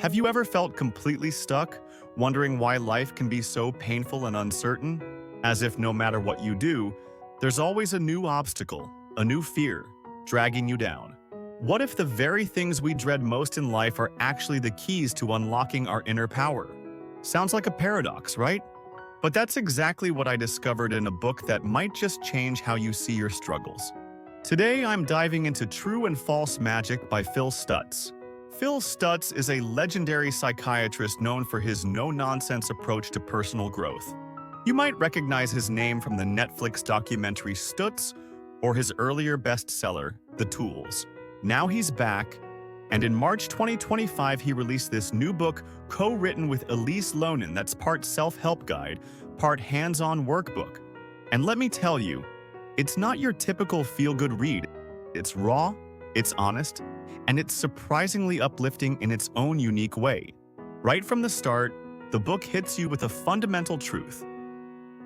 Have you ever felt completely stuck, wondering why life can be so painful and uncertain? As if no matter what you do, there's always a new obstacle, a new fear, dragging you down. What if the very things we dread most in life are actually the keys to unlocking our inner power? Sounds like a paradox, right? But that's exactly what I discovered in a book that might just change how you see your struggles. Today, I'm diving into True and False Magic by Phil Stutz. Phil Stutz is a legendary psychiatrist known for his no-nonsense approach to personal growth. You might recognize his name from the Netflix documentary Stutz or his earlier bestseller, The Tools. Now he's back, and in March 2025 he released this new book co-written with Elise Loehnen that's part self-help guide, part hands-on workbook. And let me tell you, it's not your typical feel-good read. It's raw, it's honest, and it's surprisingly uplifting in its own unique way. Right from the start, the book hits you with a fundamental truth.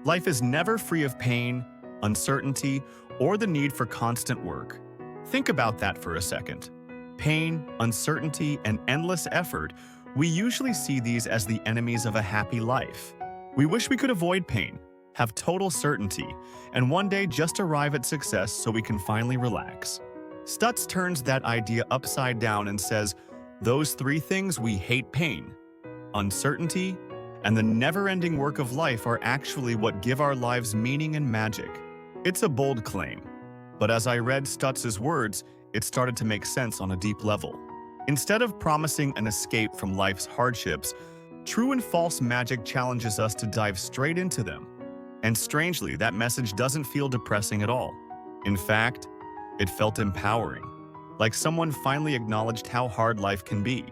Life is never free of pain, uncertainty, or the need for constant work. Think about that for a second. Pain, uncertainty, and endless effort, we usually see these as the enemies of a happy life. We wish we could avoid pain, have total certainty, and one day just arrive at success so we can finally relax. Stutz turns that idea upside down and says, those three things we hate: pain, uncertainty, and the never-ending work of life are actually what give our lives meaning and magic. It's a bold claim, but as I read Stutz's words, it started to make sense on a deep level. Instead of promising an escape from life's hardships, True and False Magic challenges us to dive straight into them. And strangely, that message doesn't feel depressing at all. In fact, it felt empowering, like someone finally acknowledged how hard life can be,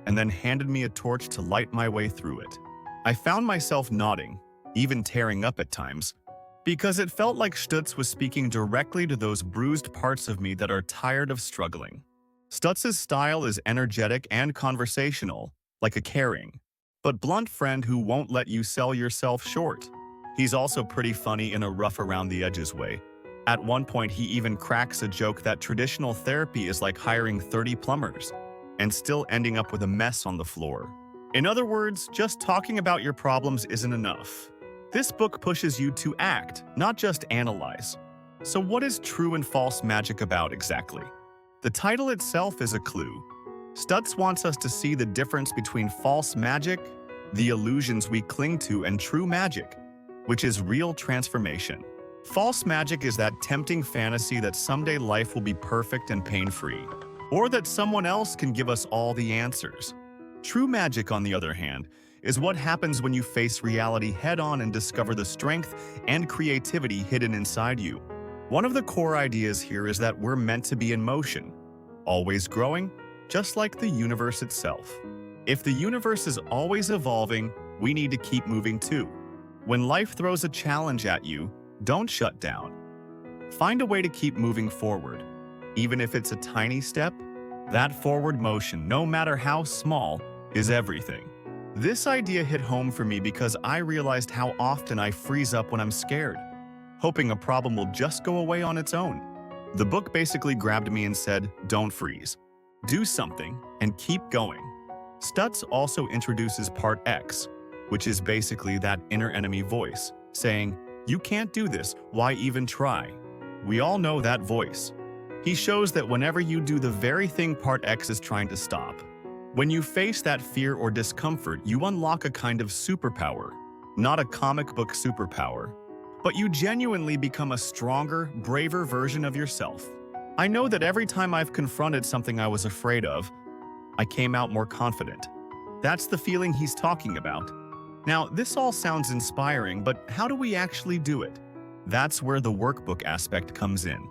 and then handed me a torch to light my way through it. I found myself nodding, even tearing up at times, because it felt like Stutz was speaking directly to those bruised parts of me that are tired of struggling. Stutz's style is energetic and conversational, like a caring, but blunt friend who won't let you sell yourself short. He's also pretty funny in a rough-around-the-edges way. At one point, he even cracks a joke that traditional therapy is like hiring 30 plumbers and still ending up with a mess on the floor. In other words, just talking about your problems isn't enough. This book pushes you to act, not just analyze. So what is True and False Magic about exactly? The title itself is a clue. Stutz wants us to see the difference between false magic, the illusions we cling to, and true magic, which is real transformation. False magic is that tempting fantasy that someday life will be perfect and pain-free, or that someone else can give us all the answers. True magic, on the other hand, is what happens when you face reality head-on and discover the strength and creativity hidden inside you. One of the core ideas here is that we're meant to be in motion, always growing, just like the universe itself. If the universe is always evolving, we need to keep moving too. When life throws a challenge at you, don't shut down. Find a way to keep moving forward. Even if it's a tiny step, that forward motion, no matter how small, is everything. This idea hit home for me because I realized how often I freeze up when I'm scared, hoping a problem will just go away on its own. The book basically grabbed me and said, don't freeze. Do something and keep going. Stutz also introduces Part X, which is basically that inner enemy voice, saying, you can't do this, why even try? We all know that voice. He shows that whenever you do the very thing Part X is trying to stop, when you face that fear or discomfort, you unlock a kind of superpower. Not a comic book superpower, but you genuinely become a stronger, braver version of yourself. I know that every time I've confronted something I was afraid of, I came out more confident. That's the feeling he's talking about. Now, this all sounds inspiring, but how do we actually do it? That's where the workbook aspect comes in.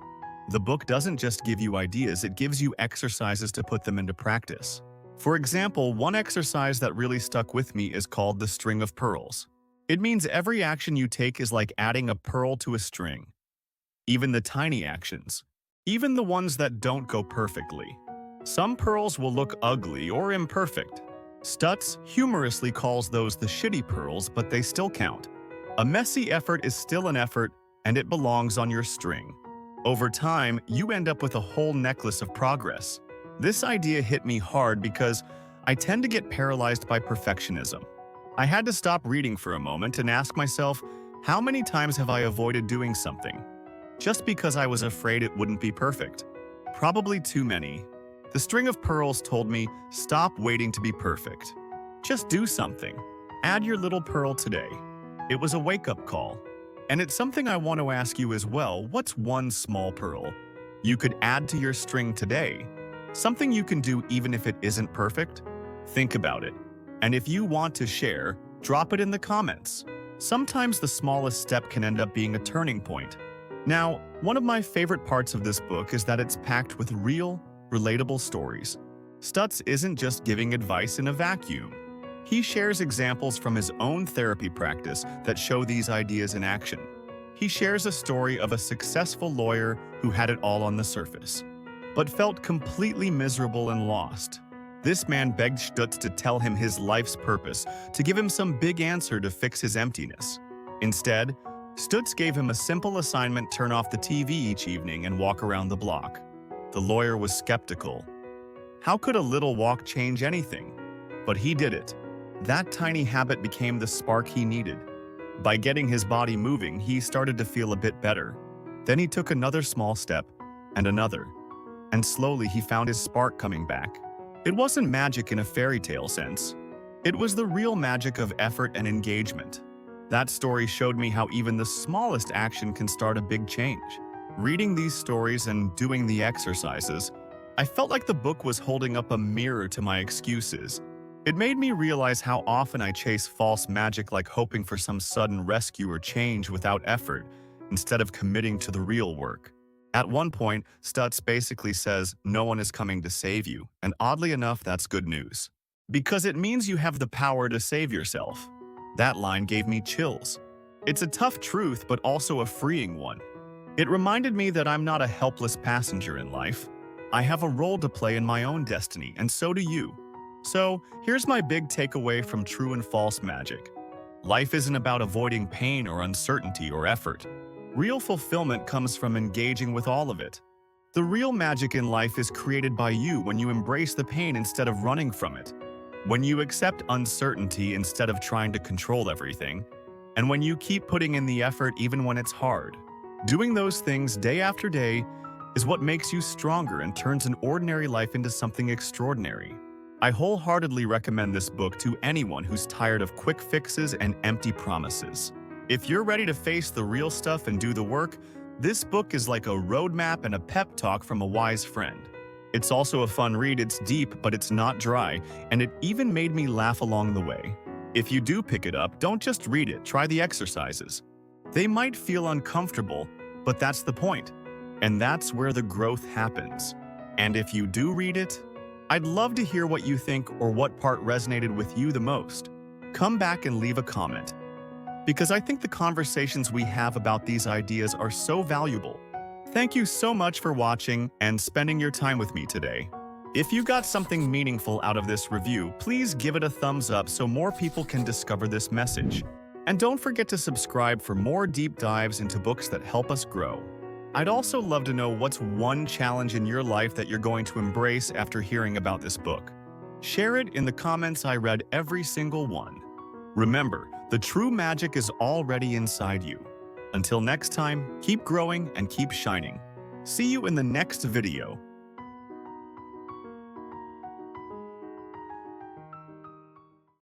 The book doesn't just give you ideas, it gives you exercises to put them into practice. For example, one exercise that really stuck with me is called the string of pearls. It means every action you take is like adding a pearl to a string. Even the tiny actions. Even the ones that don't go perfectly. Some pearls will look ugly or imperfect. Stutz humorously calls those the shitty pearls, but they still count. A messy effort is still an effort, and it belongs on your string. Over time, you end up with a whole necklace of progress. This idea hit me hard because I tend to get paralyzed by perfectionism. I had to stop reading for a moment and ask myself, how many times have I avoided doing something? Just because I was afraid it wouldn't be perfect. Probably too many. The String of Pearls told me, stop waiting to be perfect. Just do something. Add your little pearl today. It was a wake-up call. And it's something I want to ask you as well. What's one small pearl you could add to your string today? Something you can do even if it isn't perfect? Think about it. And if you want to share, drop it in the comments. Sometimes the smallest step can end up being a turning point. Now, one of my favorite parts of this book is that it's packed with real, relatable stories. Stutz isn't just giving advice in a vacuum. He shares examples from his own therapy practice that show these ideas in action. He shares a story of a successful lawyer who had it all on the surface, but felt completely miserable and lost. This man begged Stutz to tell him his life's purpose, to give him some big answer to fix his emptiness. Instead, Stutz gave him a simple assignment: turn off the TV each evening and walk around the block. The lawyer was skeptical. How could a little walk change anything? But he did it. That tiny habit became the spark he needed. By getting his body moving, he started to feel a bit better. Then he took another small step, and another. And slowly he found his spark coming back. It wasn't magic in a fairy tale sense. It was the real magic of effort and engagement. That story showed me how even the smallest action can start a big change. Reading these stories and doing the exercises, I felt like the book was holding up a mirror to my excuses. It made me realize how often I chase false magic, like hoping for some sudden rescue or change without effort, instead of committing to the real work. At one point, Stutz basically says, no one is coming to save you, and oddly enough, that's good news. Because it means you have the power to save yourself. That line gave me chills. It's a tough truth, but also a freeing one. It reminded me that I'm not a helpless passenger in life. I have a role to play in my own destiny, and so do you. So, here's my big takeaway from true and false magic. Life isn't about avoiding pain or uncertainty or effort. Real fulfillment comes from engaging with all of it. The real magic in life is created by you when you embrace the pain instead of running from it, when you accept uncertainty instead of trying to control everything, and when you keep putting in the effort even when it's hard. Doing those things day after day is what makes you stronger and turns an ordinary life into something extraordinary. I wholeheartedly recommend this book to anyone who's tired of quick fixes and empty promises. If you're ready to face the real stuff and do the work, this book is like a roadmap and a pep talk from a wise friend. It's also a fun read. It's deep, but it's not dry, and it even made me laugh along the way. If you do pick it up, don't just read it, try the exercises. They might feel uncomfortable, but that's the point. And that's where the growth happens. And if you do read it, I'd love to hear what you think or what part resonated with you the most. Come back and leave a comment, because I think the conversations we have about these ideas are so valuable. Thank you so much for watching and spending your time with me today. If you got something meaningful out of this review, please give it a thumbs up so more people can discover this message. And don't forget to subscribe for more deep dives into books that help us grow. I'd also love to know what's one challenge in your life that you're going to embrace after hearing about this book. Share it in the comments. I read every single one. Remember, the true magic is already inside you. Until next time, keep growing and keep shining. See you in the next video.